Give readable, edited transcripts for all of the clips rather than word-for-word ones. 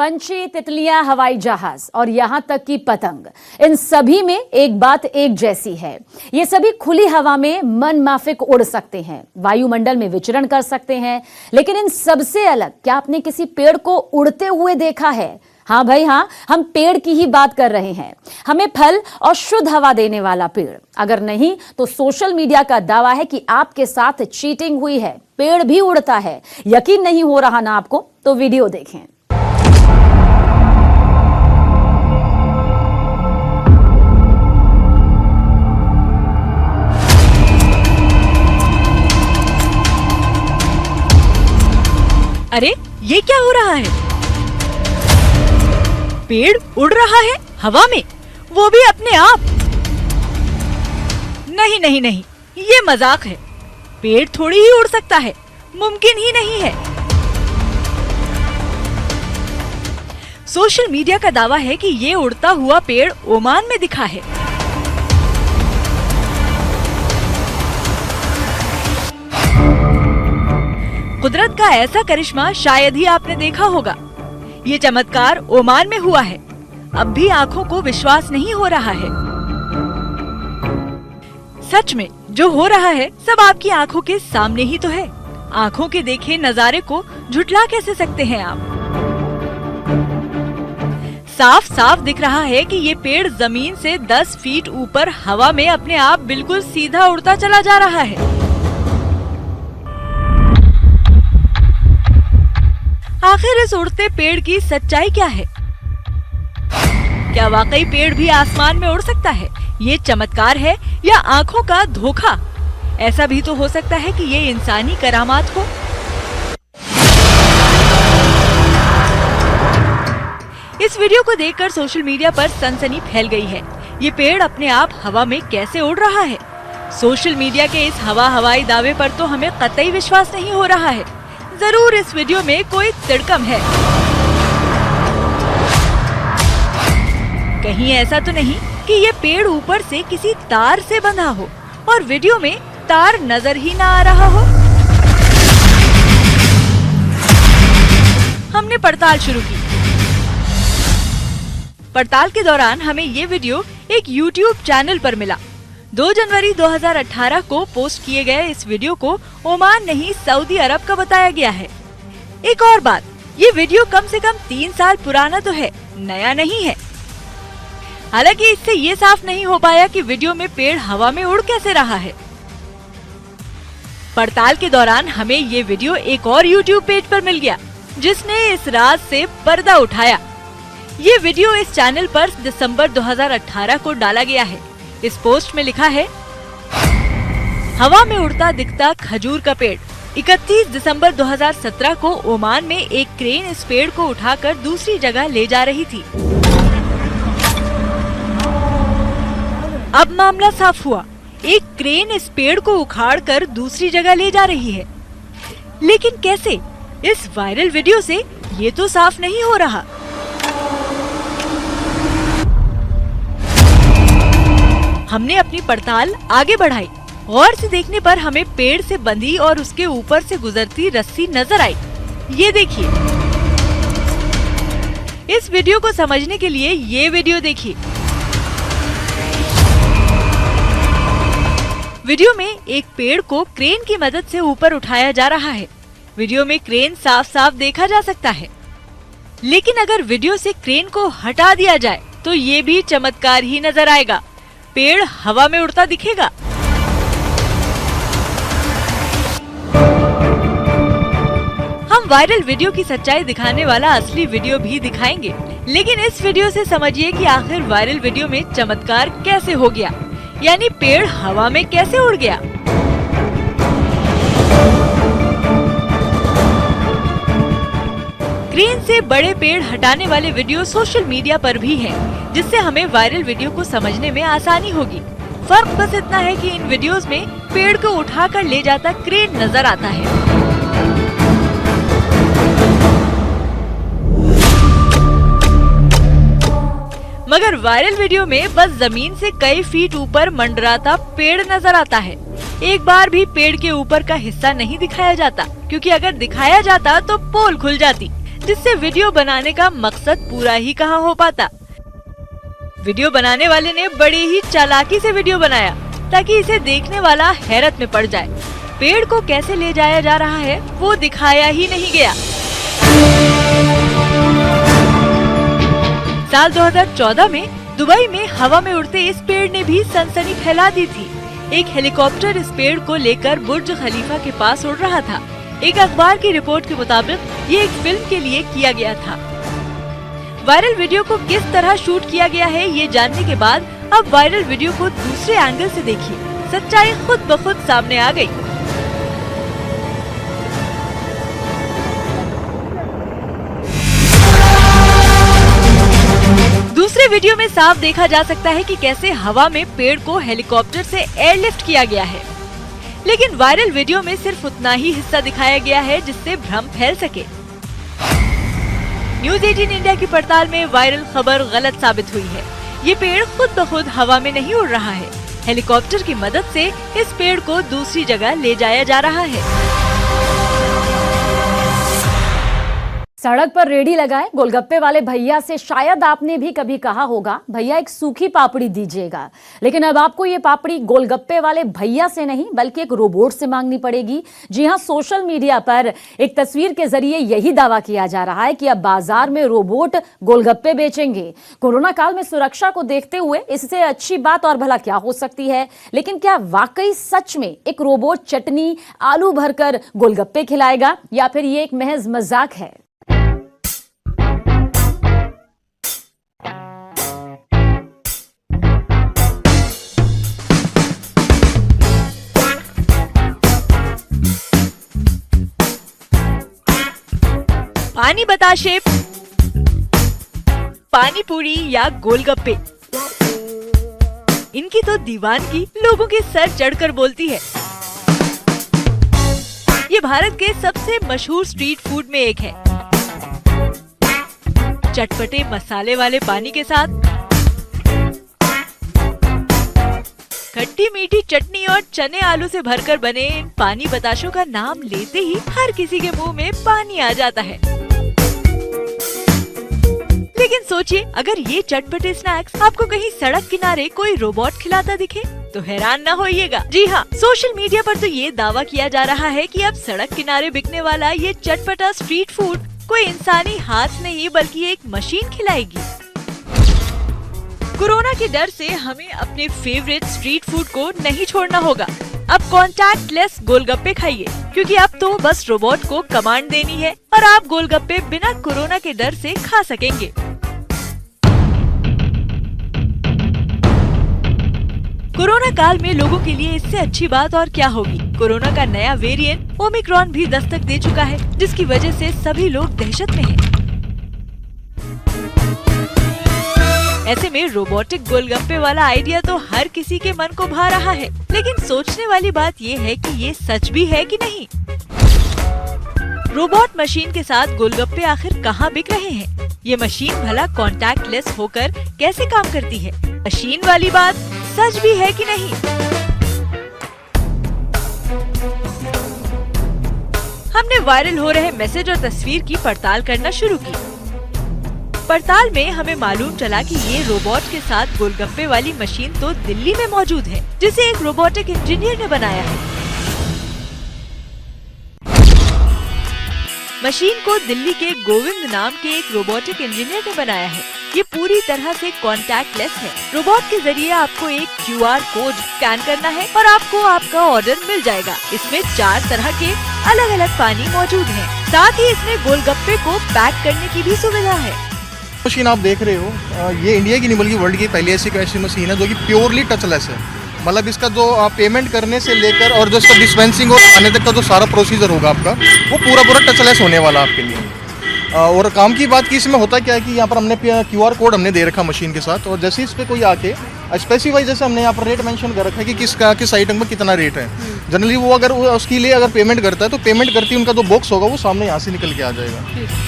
पंछी, तितलियां, हवाई जहाज और यहां तक कि पतंग, इन सभी में एक बात एक जैसी है। ये सभी खुली हवा में मनमाफिक उड़ सकते हैं, वायुमंडल में विचरण कर सकते हैं, लेकिन इन सबसे अलग क्या आपने किसी पेड़ को उड़ते हुए देखा है? हाँ भाई हाँ, हम पेड़ की ही बात कर रहे हैं। हमें फल और शुद्ध हवा देने वाला पेड़। अगर नहीं तो सोशल मीडिया का दावा है कि आपके साथ चीटिंग हुई है, पेड़ भी उड़ता है। यकीन नहीं हो रहा ना आपको? तो वीडियो देखें। अरे ये क्या हो रहा है? पेड़ उड़ रहा है हवा में, वो भी अपने आप। नहीं नहीं नहीं, ये मजाक है। पेड़ थोड़ी ही उड़ सकता है, मुमकिन ही नहीं है। सोशल मीडिया का दावा है कि ये उड़ता हुआ पेड़ ओमान में दिखा है। कुदरत का ऐसा करिश्मा शायद ही आपने देखा होगा। ये चमत्कार ओमान में हुआ है। अब भी आंखों को विश्वास नहीं हो रहा है। सच में जो हो रहा है सब आपकी आंखों के सामने ही तो है। आंखों के देखे नजारे को झुठला कैसे सकते हैं आप? साफ साफ दिख रहा है कि ये पेड़ जमीन से 10 फीट ऊपर हवा में अपने आप बिल्कुल सीधा उड़ता चला जा रहा है। आखिर इस उड़ते पेड़ की सच्चाई क्या है? क्या वाकई पेड़ भी आसमान में उड़ सकता है? ये चमत्कार है या आंखों का धोखा? ऐसा भी तो हो सकता है कि ये इंसानी करामात हो। इस वीडियो को देखकर सोशल मीडिया पर सनसनी फैल गई है। ये पेड़ अपने आप हवा में कैसे उड़ रहा है? सोशल मीडिया के इस हवाई दावे पर तो हमें कतई विश्वास नहीं हो रहा है। जरूर इस वीडियो में कोई तिड़कम है। कहीं ऐसा तो नहीं कि ये पेड़ ऊपर से किसी तार से बंधा हो और वीडियो में तार नजर ही ना आ रहा हो? हमने पड़ताल शुरू की। पड़ताल के दौरान हमें ये वीडियो एक YouTube चैनल पर मिला। 2 जनवरी 2018 को पोस्ट किए गए इस वीडियो को ओमान नहीं सऊदी अरब का बताया गया है। एक और बात, ये वीडियो कम से कम 3 साल पुराना तो है, नया नहीं है। हालांकि इससे ये साफ नहीं हो पाया कि वीडियो में पेड़ हवा में उड़ कैसे रहा है। पड़ताल के दौरान हमें ये वीडियो एक और YouTube पेज पर मिल गया, जिसने इस राज से पर्दा उठाया। ये वीडियो इस चैनल पर दिसंबर 2018 को डाला गया है। इस पोस्ट में लिखा है, हवा में उड़ता दिखता खजूर का पेड़। 31 दिसंबर 2017 को ओमान में एक क्रेन इस पेड़ को उठाकर दूसरी जगह ले जा रही थी। अब मामला साफ हुआ। एक क्रेन इस पेड़ को उखाड़कर दूसरी जगह ले जा रही है, लेकिन कैसे? इस वायरल वीडियो से ये तो साफ नहीं हो रहा। हमने अपनी पड़ताल आगे बढ़ाई। गौर से देखने पर हमें पेड़ से बंधी और उसके ऊपर से गुजरती रस्सी नजर आई। ये देखिए। इस वीडियो को समझने के लिए ये वीडियो देखिए। वीडियो में एक पेड़ को क्रेन की मदद से ऊपर उठाया जा रहा है। वीडियो में क्रेन साफ साफ देखा जा सकता है, लेकिन अगर वीडियो से क्रेन को हटा दिया जाए तो ये भी चमत्कार ही नजर आएगा। पेड़ हवा में उड़ता दिखेगा। हम वायरल वीडियो की सच्चाई दिखाने वाला असली वीडियो भी दिखाएंगे, लेकिन इस वीडियो से समझिए कि आखिर वायरल वीडियो में चमत्कार कैसे हो गया, यानी पेड़ हवा में कैसे उड़ गया। क्रेन से बड़े पेड़ हटाने वाले वीडियो सोशल मीडिया पर भी हैं, जिससे हमें वायरल वीडियो को समझने में आसानी होगी। फर्क बस इतना है कि इन वीडियोस में पेड़ को उठाकर ले जाता क्रेन नजर आता है। मगर वायरल वीडियो में बस जमीन से कई फीट ऊपर मंडराता पेड़ नजर आता है। एक बार भी पेड़ के ऊपर का हिस्सा नहीं दिखाया जाता, क्योंकि अगर दिखाया जाता तो पोल खुल जाती। जिससे वीडियो बनाने का मकसद पूरा ही कहाँ हो पाता। वीडियो बनाने वाले ने बड़ी ही चालाकी से वीडियो बनाया ताकि इसे देखने वाला हैरत में पड़ जाए। पेड़ को कैसे ले जाया जा रहा है वो दिखाया ही नहीं गया। साल 2014 में दुबई में हवा में उड़ते इस पेड़ ने भी सनसनी फैला दी थी। एक हेलीकॉप्टर इस पेड़ को लेकर बुर्ज खलीफा के पास उड़ रहा था। एक अखबार की रिपोर्ट के मुताबिक ये एक फिल्म के लिए किया गया था। वायरल वीडियो को किस तरह शूट किया गया है ये जानने के बाद अब वायरल वीडियो को दूसरे एंगल से देखिए। सच्चाई खुद ब खुद सामने आ गई। दूसरे वीडियो में साफ देखा जा सकता है कि कैसे हवा में पेड़ को हेलीकॉप्टर से एयरलिफ्ट किया गया है, लेकिन वायरल वीडियो में सिर्फ उतना ही हिस्सा दिखाया गया है जिससे भ्रम फैल सके। न्यूज़ 18 इंडिया की पड़ताल में वायरल खबर गलत साबित हुई है। ये पेड़ खुद ब खुद हवा में नहीं उड़ रहा है। हेलीकॉप्टर की मदद से इस पेड़ को दूसरी जगह ले जाया जा रहा है। सड़क पर रेडी लगाए गोलगप्पे वाले भैया से शायद आपने भी कभी कहा होगा, भैया एक सूखी पापड़ी दीजिएगा। लेकिन अब आपको ये पापड़ी गोलगप्पे वाले भैया से नहीं बल्कि एक रोबोट से मांगनी पड़ेगी। जी हां, सोशल मीडिया पर एक तस्वीर के जरिए यही दावा किया जा रहा है कि अब बाजार में रोबोट गोलगप्पे बेचेंगे। कोरोना काल में सुरक्षा को देखते हुए इससे अच्छी बात और भला क्या हो सकती है। लेकिन क्या वाकई सच में एक रोबोट चटनी आलू भरकर गोलगप्पे खिलाएगा या फिर ये एक महज मजाक है? पानी बताशे, पानी पूरी या गोलगप्पे, इनकी तो दीवानगी लोगों के सर चढ़कर बोलती है। ये भारत के सबसे मशहूर स्ट्रीट फूड में एक है। चटपटे मसाले वाले पानी के साथ खट्टी मीठी चटनी और चने आलू से भरकर बने इन पानी बताशों का नाम लेते ही हर किसी के मुंह में पानी आ जाता है। लेकिन सोचिए, अगर ये चटपटे स्नैक्स आपको कहीं सड़क किनारे कोई रोबोट खिलाता दिखे तो हैरान न होइएगा। जी हाँ, सोशल मीडिया पर तो ये दावा किया जा रहा है कि अब सड़क किनारे बिकने वाला ये चटपटा स्ट्रीट फूड कोई इंसानी हाथ नहीं बल्कि एक मशीन खिलाएगी। कोरोना के डर से हमें अपने फेवरेट स्ट्रीट फूड को नहीं छोड़ना होगा। अब कॉन्टैक्टलेस गोलगप्पे खाइए, क्योंकि अब तो बस रोबोट को कमांड देनी है और आप गोलगप्पे बिना कोरोना के डर से खा सकेंगे। कोरोना काल में लोगों के लिए इससे अच्छी बात और क्या होगी। कोरोना का नया वेरिएंट ओमिक्रॉन भी दस्तक दे चुका है, जिसकी वजह से सभी लोग दहशत में हैं। ऐसे में रोबोटिक गोलगप्पे वाला आइडिया तो हर किसी के मन को भा रहा है, लेकिन सोचने वाली बात ये है कि ये सच भी है कि नहीं। रोबोट मशीन के साथ गोलगप्पे आखिर कहाँ बिक रहे हैं? ये मशीन भला कॉन्टैक्टलेस होकर कैसे काम करती है? मशीन वाली बात सच भी है कि नहीं? हमने वायरल हो रहे मैसेज और तस्वीर की पड़ताल करना शुरू की। पड़ताल में हमें मालूम चला कि ये रोबोट के साथ गोलगप्पे वाली मशीन तो दिल्ली में मौजूद है, जिसे एक रोबोटिक इंजीनियर ने बनाया है। मशीन को दिल्ली के गोविंद नाम के एक रोबोटिक इंजीनियर ने बनाया है। ये पूरी तरह से कॉन्टैक्टलेस है। रोबोट के जरिए आपको एक QR कोड स्कैन करना है और आपको आपका ऑर्डर मिल जाएगा। इसमें 4 तरह के अलग अलग पानी मौजूद हैं। साथ ही इसमें गोलगप्पे को पैक करने की भी सुविधा है। मशीन आप देख रहे हो, ये इंडिया की नहीं बल्कि वर्ल्ड की पहली ऐसी मशीन है जो कि प्योरली टचलेस है। मतलब इसका जो पेमेंट करने से लेकर और जो इसका डिस्पेंसिंग और आने तक का जो सारा प्रोसीजर होगा आपका, वो पूरा टचलेस होने वाला आपके लिए। और काम की बात की इसमें होता क्या है कि यहाँ पर हमने QR कोड हमने दे रखा मशीन के साथ, और जैसे इस पर कोई आके स्पेसिफाई, जैसे हमने यहाँ पर रेट मेंशन कर रखा है कि किस आइटम में कितना रेट है। जनरली वो अगर उसके लिए अगर पेमेंट करता है तो पेमेंट करती उनका जो बॉक्स होगा वो सामने यहाँ से निकल के आ जाएगा।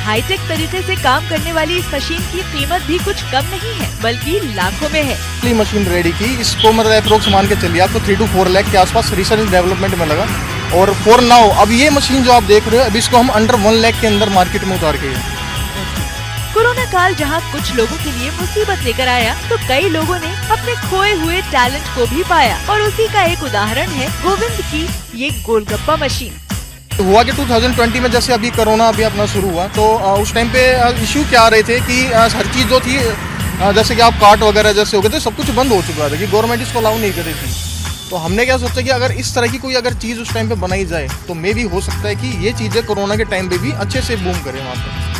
हाईटेक तरीके से काम करने वाली इस मशीन की कीमत भी कुछ कम नहीं है, बल्कि लाखों में है। ये मशीन रेडी की, इसको मतलब अप्रोक्स मान के चलिए आपको 3 to 4 लाख के आसपास रिसर्च डेवलपमेंट में लगा। और फॉर नाउ अब ये मशीन जो आप देख रहे हो, अभी इसको हम अंडर 1 लाख के अंदर मार्केट में उतार के हैं। कोरोना काल जहां कुछ लोगों के लिए मुसीबत लेकर आया, तो कई लोगों ने अपने खोए हुए टैलेंट को भी पाया, और उसी का एक उदाहरण है गोविंद की ये गोलगप्पा मशीन। हुआ कि 2020 में जैसे अभी कोरोना अभी अपना शुरू हुआ, तो उस टाइम पे इश्यू क्या आ रहे थे कि हर चीज़ जो थी, जैसे कि आप कार्ट वगैरह जैसे हो गए थे, सब कुछ बंद हो चुका था कि गवर्नमेंट इसको अलाउ नहीं कर रही थी। तो हमने क्या सोचा कि अगर इस तरह की कोई अगर चीज़ उस टाइम पे बनाई जाए, तो मे भी हो सकता है कि ये चीज़ें कोरोना के टाइम पे भी अच्छे से बूम करें वहाँ पर।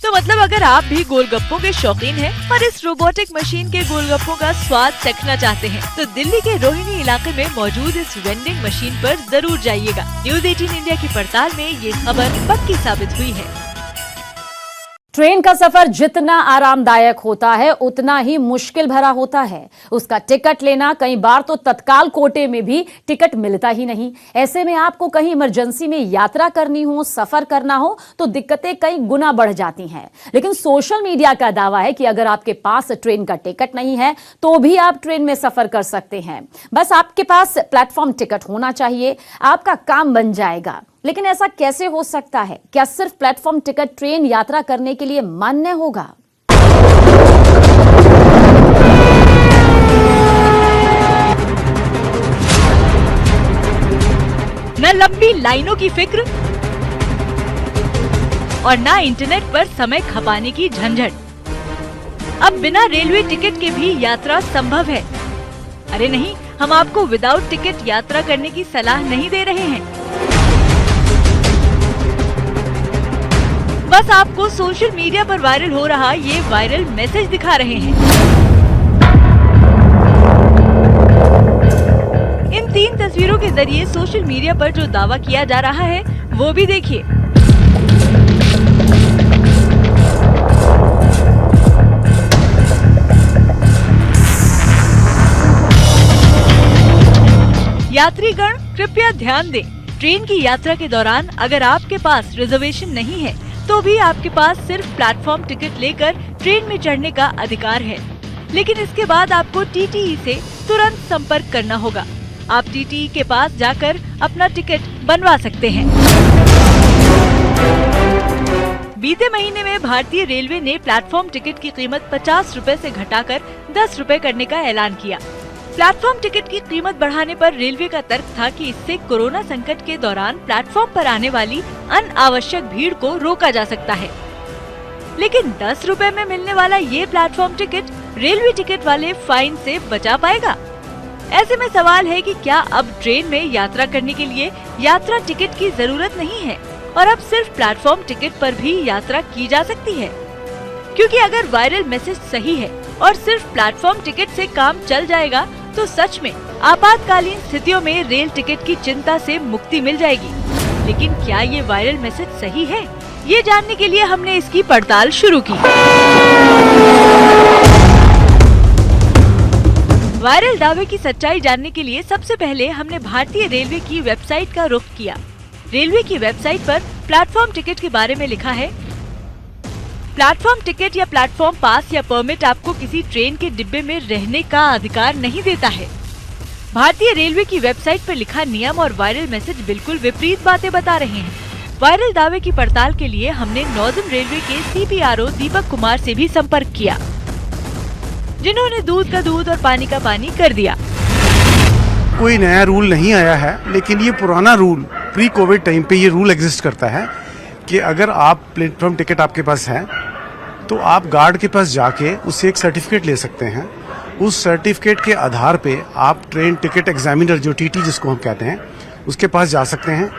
तो मतलब अगर आप भी गोलगप्पों के शौकीन हैं और इस रोबोटिक मशीन के गोलगप्पों का स्वाद चखना चाहते हैं, तो दिल्ली के रोहिणी इलाके में मौजूद इस वेंडिंग मशीन पर जरूर जाइएगा। न्यूज़ 18 इंडिया की पड़ताल में ये खबर पक्की साबित हुई है। ट्रेन का सफर जितना आरामदायक होता है उतना ही मुश्किल भरा होता है। उसका टिकट लेना, कई बार तो तत्काल कोटे में भी टिकट मिलता ही नहीं। ऐसे में आपको कहीं इमरजेंसी में यात्रा करनी हो, सफर करना हो, तो दिक्कतें कई गुना बढ़ जाती हैं। लेकिन सोशल मीडिया का दावा है कि अगर आपके पास ट्रेन का टिकट नहीं है तो भी आप ट्रेन में सफर कर सकते हैं। बस आपके पास प्लेटफॉर्म टिकट होना चाहिए, आपका काम बन जाएगा। लेकिन ऐसा कैसे हो सकता है? क्या सिर्फ प्लेटफॉर्म टिकट ट्रेन यात्रा करने के लिए मान्य होगा? न लंबी लाइनों की फिक्र और न इंटरनेट पर समय खपाने की झंझट। अब बिना रेलवे टिकट के भी यात्रा संभव है। अरे नहीं, हम आपको विदाउट टिकट यात्रा करने की सलाह नहीं दे रहे हैं। बस आपको सोशल मीडिया पर वायरल हो रहा ये वायरल मैसेज दिखा रहे हैं। इन 3 तस्वीरों के जरिए सोशल मीडिया पर जो दावा किया जा रहा है वो भी देखिए। यात्रीगण कृपया ध्यान दें, ट्रेन की यात्रा के दौरान अगर आपके पास रिजर्वेशन नहीं है तो भी आपके पास सिर्फ प्लेटफॉर्म टिकट लेकर ट्रेन में चढ़ने का अधिकार है। लेकिन इसके बाद आपको टीटीई से तुरंत संपर्क करना होगा। आप टीटीई के पास जाकर अपना टिकट बनवा सकते हैं। बीते महीने में भारतीय रेलवे ने प्लेटफॉर्म टिकट की कीमत 50 रुपए से घटाकर 10 रुपए करने का ऐलान किया। प्लेटफॉर्म टिकट की कीमत बढ़ाने पर रेलवे का तर्क था कि इससे कोरोना संकट के दौरान प्लेटफॉर्म पर आने वाली अनावश्यक भीड़ को रोका जा सकता है। लेकिन 10 रुपए में मिलने वाला ये प्लेटफॉर्म टिकट रेलवे टिकट वाले फाइन से बचा पाएगा? ऐसे में सवाल है कि क्या अब ट्रेन में यात्रा करने के लिए यात्रा टिकट की जरूरत नहीं है और अब सिर्फ प्लेटफॉर्म टिकट पर भी यात्रा की जा सकती है? क्योंकि अगर वायरल मैसेज सही है और सिर्फ प्लेटफॉर्म टिकट से काम चल जाएगा तो सच में आपातकालीन स्थितियों में रेल टिकट की चिंता से मुक्ति मिल जाएगी। लेकिन क्या ये वायरल मैसेज सही है? ये जानने के लिए हमने इसकी पड़ताल शुरू की। वायरल दावे की सच्चाई जानने के लिए सबसे पहले हमने भारतीय रेलवे की वेबसाइट का रुख किया। रेलवे की वेबसाइट पर प्लेटफॉर्म टिकट के बारे में लिखा है, प्लेटफॉर्म टिकट या प्लेटफॉर्म पास या परमिट आपको किसी ट्रेन के डिब्बे में रहने का अधिकार नहीं देता है। भारतीय रेलवे की वेबसाइट पर लिखा नियम और वायरल मैसेज बिल्कुल विपरीत बातें बता रहे हैं। वायरल दावे की पड़ताल के लिए हमने नॉर्दर्न रेलवे के CPRO दीपक कुमार से भी संपर्क किया, जिन्होंने दूध का दूध और पानी का पानी कर दिया। कोई नया रूल नहीं आया है, लेकिन ये पुराना रूल प्री कोविड टाइम पे ये रूल एग्जिस्ट करता है कि अगर आप प्लेटफॉर्म टिकट आपके पास है तो आप गार्ड के पास जाके उससे एक सर्टिफिकेट ले सकते हैं। उस सर्टिफिकेट के आधार पे आप ट्रेन टिकट एग्जामिनर जो TT जिसको हम कहते हैं उसके पास जा सकते हैं।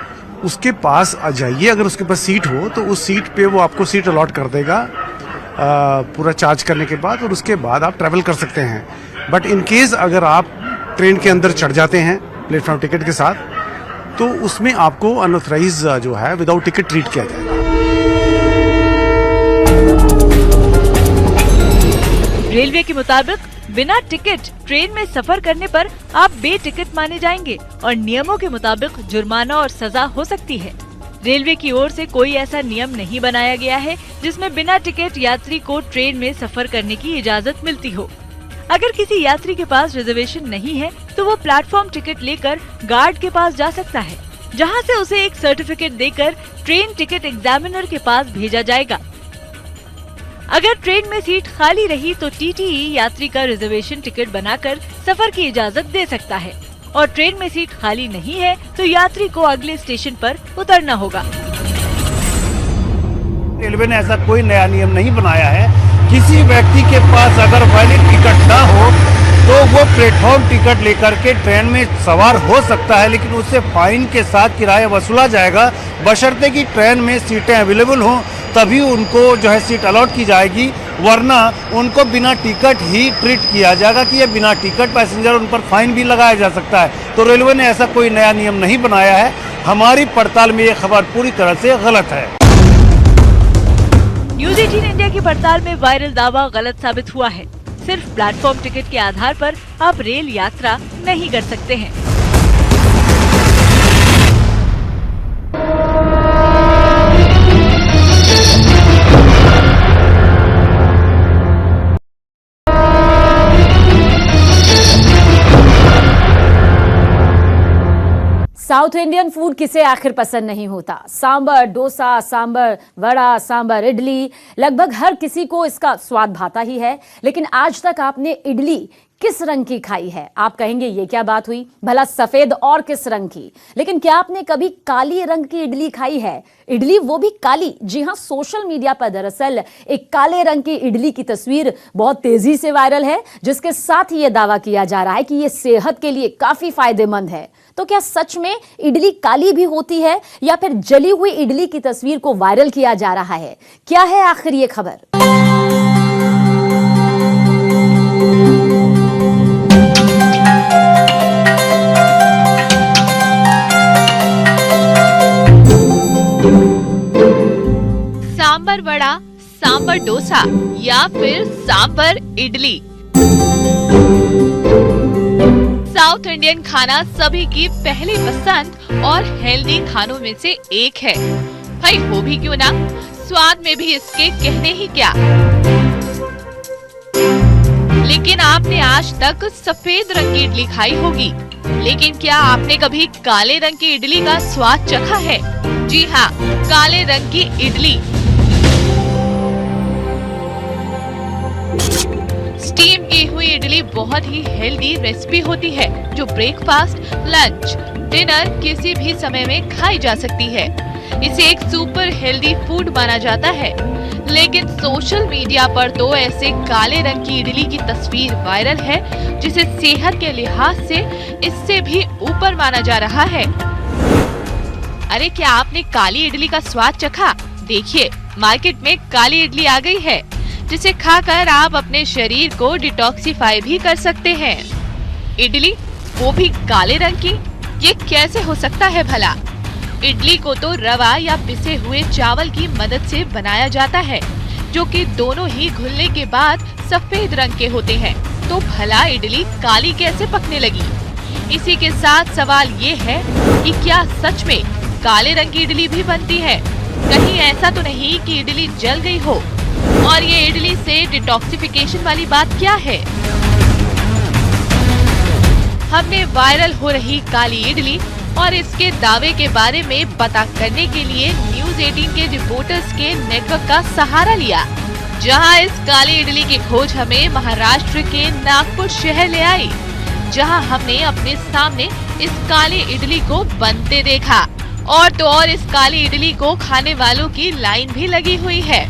उसके पास आ जाइए, अगर उसके पास सीट हो तो उस सीट पे वो आपको सीट अलॉट कर देगा पूरा चार्ज करने के बाद, और उसके बाद आप ट्रैवल कर सकते हैं। बट इन केस अगर आप ट्रेन के अंदर चढ़ जाते हैं प्लेटफॉर्म टिकट के साथ तो उसमें आपको अनऑथराइज जो है विदाउट टिकट ट्रीट किया जाएगा। रेलवे के मुताबिक बिना टिकट ट्रेन में सफर करने पर आप बेटिकट माने जाएंगे और नियमों के मुताबिक जुर्माना और सजा हो सकती है। रेलवे की ओर से कोई ऐसा नियम नहीं बनाया गया है जिसमें बिना टिकट यात्री को ट्रेन में सफर करने की इजाजत मिलती हो। अगर किसी यात्री के पास रिजर्वेशन नहीं है तो वो प्लेटफॉर्म टिकट लेकर गार्ड के पास जा सकता है, जहां से उसे एक सर्टिफिकेट देकर ट्रेन टिकट एग्जामिनर के पास भेजा जाएगा। अगर ट्रेन में सीट खाली रही तो टीटीई यात्री का रिजर्वेशन टिकट बनाकर सफर की इजाजत दे सकता है और ट्रेन में सीट खाली नहीं है तो यात्री को अगले स्टेशन पर उतरना होगा। रेलवे ने ऐसा कोई नया नियम नहीं बनाया है। किसी व्यक्ति के पास अगर वैलिड टिकट ना हो तो वो प्लेटफॉर्म टिकट लेकर के ट्रेन में सवार हो सकता है, लेकिन उससे फाइन के साथ किराया वसूला जाएगा, बशर्ते कि ट्रेन में सीटें अवेलेबल हों तभी उनको जो है सीट अलॉट की जाएगी, वरना उनको बिना टिकट ही ट्रीट किया जाएगा कि ये बिना टिकट पैसेंजर, उन पर फाइन भी लगाया जा सकता है। तो रेलवे ने ऐसा कोई नया नियम नहीं बनाया है। हमारी पड़ताल में ये खबर पूरी तरह से गलत है। न्यूज 18 इंडिया की पड़ताल में वायरल दावा गलत साबित हुआ है। सिर्फ प्लेटफॉर्म टिकट के आधार पर आप रेल यात्रा नहीं कर सकते हैं। साउथ इंडियन फूड किसे आखिर पसंद नहीं होता। सांबर, डोसा, सांबर वड़ा, सांबर इडली, लगभग हर किसी को इसका स्वाद भाता ही है। लेकिन आज तक आपने इडली किस रंग की खाई है? आप कहेंगे ये क्या बात हुई, भला सफेद और किस रंग की? लेकिन क्या आपने कभी काली रंग की इडली खाई है? इडली वो भी काली। जी हां, सोशल मीडिया पर दरअसल एक काले रंग की इडली की तस्वीर बहुत तेजी से वायरल है, जिसके साथ ही यह दावा किया जा रहा है कि यह सेहत के लिए काफी फायदेमंद है। तो क्या सच में इडली काली भी होती है या फिर जली हुई इडली की तस्वीर को वायरल किया जा रहा है? क्या है आखिर ये खबर? सांबर वड़ा, सांबर डोसा या फिर सांबर इडली, साउथ इंडियन खाना सभी की पहली पसंद और हेल्दी खानों में से एक है। भाई हो भी क्यों ना, स्वाद में भी इसके कहने ही क्या। लेकिन आपने आज तक सफेद रंग की इडली खाई होगी, लेकिन क्या आपने कभी काले रंग की इडली का स्वाद चखा है? जी हाँ, काले रंग की इडली। स्टीम की हुई इडली बहुत ही हेल्दी रेसिपी होती है जो ब्रेकफास्ट, लंच, डिनर किसी भी समय में खाई जा सकती है। इसे एक सुपर हेल्दी फूड माना जाता है। लेकिन सोशल मीडिया पर तो ऐसे काले रंग की इडली की तस्वीर वायरल है जिसे सेहत के लिहाज से इससे भी ऊपर माना जा रहा है। अरे क्या आपने काली इडली का स्वाद चखा? देखिए, मार्केट में काली इडली आ गई है जिसे खाकर आप अपने शरीर को डिटॉक्सिफाई भी कर सकते हैं। इडली वो भी काले रंग की, ये कैसे हो सकता है भला? इडली को तो रवा या पिसे हुए चावल की मदद से बनाया जाता है, जो कि दोनों ही घुलने के बाद सफेद रंग के होते हैं। तो भला इडली काली कैसे पकने लगी? इसी के साथ सवाल ये है कि क्या सच में काले रंग की इडली भी बनती है? कहीं ऐसा तो नहीं कि इडली जल गई हो? और ये इडली से डिटॉक्सिफिकेशन वाली बात क्या है? हमने वायरल हो रही काली इडली और इसके दावे के बारे में पता करने के लिए न्यूज 18 के रिपोर्टर्स के नेटवर्क का सहारा लिया, जहां इस काली इडली की खोज हमें महाराष्ट्र के नागपुर शहर ले आई, जहां हमने अपने सामने इस काली इडली को बनते देखा। और तो और इस काली इडली को खाने वालों की लाइन भी लगी हुई है।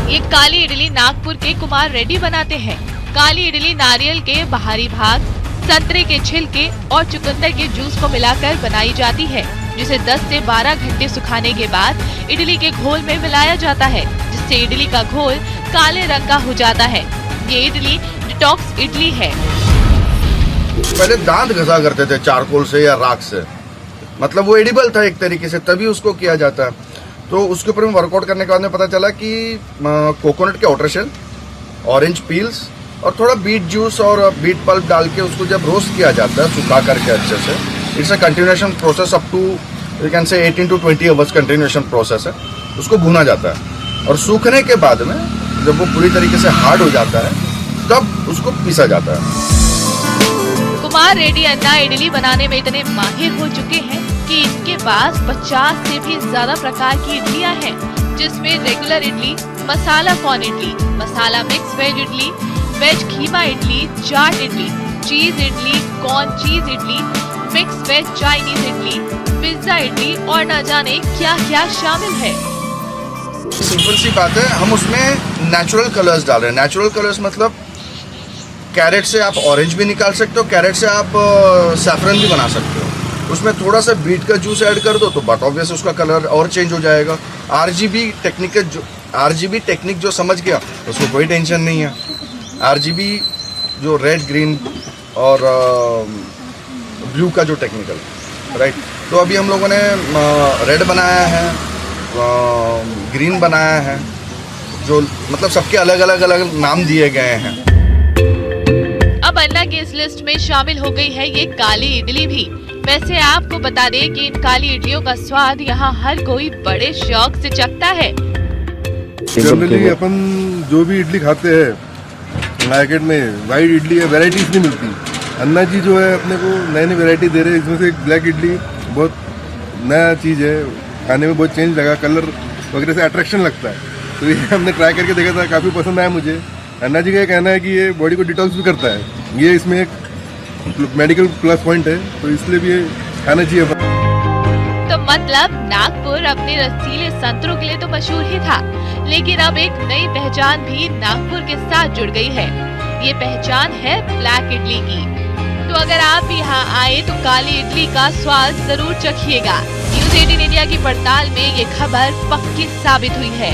ये काली इडली नागपुर के कुमार रेड्डी बनाते हैं। काली इडली नारियल के बाहरी भाग, संतरे के छिलके और चुकंदर के जूस को मिलाकर बनाई जाती है, जिसे 10 से 12 घंटे सुखाने के बाद इडली के घोल में मिलाया जाता है, जिससे इडली का घोल काले रंग का हो जाता है। ये इडली डिटॉक्स इडली है। पहले दांत घसा करते थे चारकोल से या राख से, मतलब वो एडिबल था एक तरीके से, तभी उसको किया जाता है। तो उसके ऊपर में वर्कआउट करने के बाद में पता चला कि कोकोनट के आउटर शेल, ऑरेंज पील्स और थोड़ा बीट जूस और बीट पल्प डाल के उसको जब रोस्ट किया जाता है सुखा करके अच्छे से, it's a continuation process up to you can say 18 to 20 hours continuation process है। उसको भुना जाता है और सूखने के बाद में जब वो पूरी तरीके से हार्ड हो जाता है तब उसको पीसा जाता है। कुमार रेड्डी अन्ना इडली बनाने में इतने माहिर हो चुके हैं कि इनके पास 50 से भी ज्यादा प्रकार की इडलियां हैं, जिसमें regular idli, masala corn idli, masala mix veg idli, veg keema idli, chaat idli, cheese idli, corn cheese idli, mix veg Chinese idli, pizza idli और न जाने क्या क्या शामिल है। सिंपल सी बात है, हम उसमें नेचुरल कलर्स डाल रहे हैं। नेचुरल कलर्स मतलब कैरेट से आप ऑरेंज भी निकाल सकते हो, कैरेट से आप सैफरन भी बना सकते हो। उसमें थोड़ा सा बीट का जूस ऐड कर दो तो बट ऑब्वियस उसका कलर और चेंज हो जाएगा। आरजीबी टेक्निक जो समझ गया उसको कोई टेंशन नहीं है। आरजीबी जो रेड, ग्रीन और ब्लू का जो टेक्निकल, राइट। तो अभी हम लोगों ने रेड बनाया है, ग्रीन बनाया है, जो मतलब सबके अलग अलग नाम दिए गए हैं। अब अन्ना की इस लिस्ट में शामिल हो गई है ये काली इडली भी। वैसे आपको बता दें कि इन काली इडलियों का स्वाद यहाँ हर कोई बड़े शौक से चखता है। जनरली अपन जो भी इडली खाते हैं मार्केट में, वाइट इडली है, वैरायटीज नहीं मिलती। अन्ना जी जो है अपने को नई नई वैरायटी दे रहे हैं। इसमें से एक ब्लैक इडली बहुत नया चीज़ है, खाने में बहुत चेंज लगा, कलर वगैरह से अट्रैक्शन लगता है। तो ये हमने ट्राई करके देखा था, काफ़ी पसंद आया मुझे। अन्ना जी का ये कहना है कि ये बॉडी को डिटॉक्स भी करता है, ये इसमें एक मेडिकल प्लस पॉइंट है, तो इसलिए भी ये खाना चाहिए। तो मतलब नागपुर अपने रसीले संतरों के लिए तो मशहूर ही था, लेकिन अब एक नई पहचान भी नागपुर के साथ जुड़ गई है। ये पहचान है ब्लैक इडली की। तो अगर आप यहाँ आए तो काली इडली का स्वाद जरूर चखिएगा। न्यूज़ 18 इंडिया की पड़ताल में ये खबर पक्की साबित हुई है।